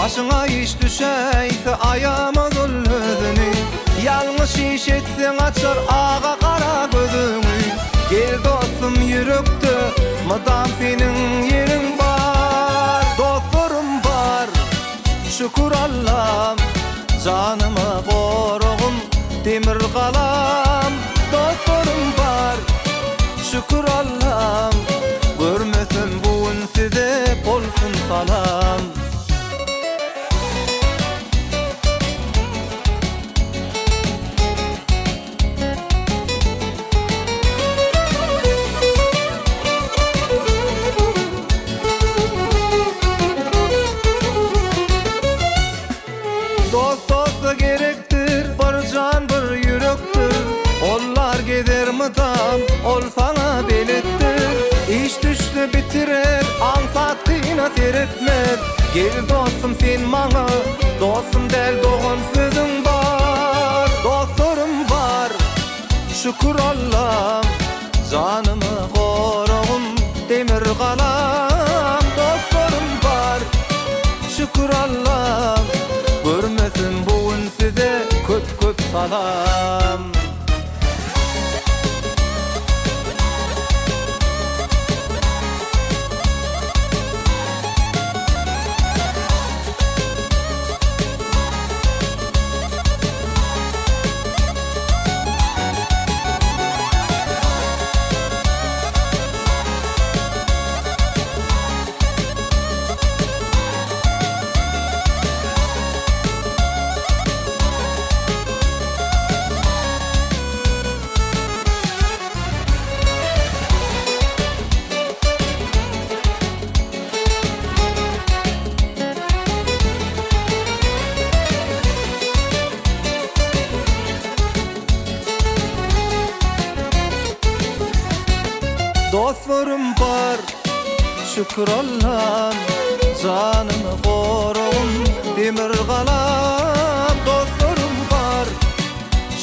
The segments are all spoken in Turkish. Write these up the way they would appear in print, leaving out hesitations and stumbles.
Başına iş düşeyse ayağıma zulmüdünü, yanlış iş etsen açar ağa kara gözünü. Gel dostum yürüktü, madam senin yerin var. Dostlarım var, şükür Allah'ım, canıma koruğum demir kalam. Dostlarım var, şükür Allah'ım, görmesin bugün size olsun salam. Dost dosta gerektir, bir can bir yürektir. Onlar gider mıdam, ol sana belittir. İş düştü bitirir, ansatına seyretmez. Gel dostum sen bana, dostum del doğun sözün var. Dostlarım var, şükür Allah'ım, canımı koruğum demir kalam. Dostlarım var, şükür Allah'ım, görmesin bugün size köp köp salam. Dostlarım var, şükür Allah'ım, canımı koruğum demir kalam. Dostlarım var,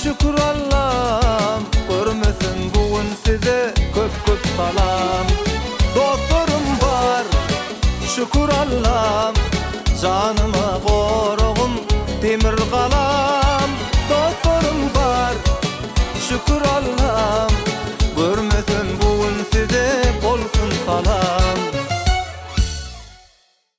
şükür Allah'ım, görmesin bugün size köp köp salam. Dostlarım var, şükür Allah'ım, canımı koruğum demir kalam. Dostlarım var, şükür Allah'ım, görmesin bugün size olsun salam.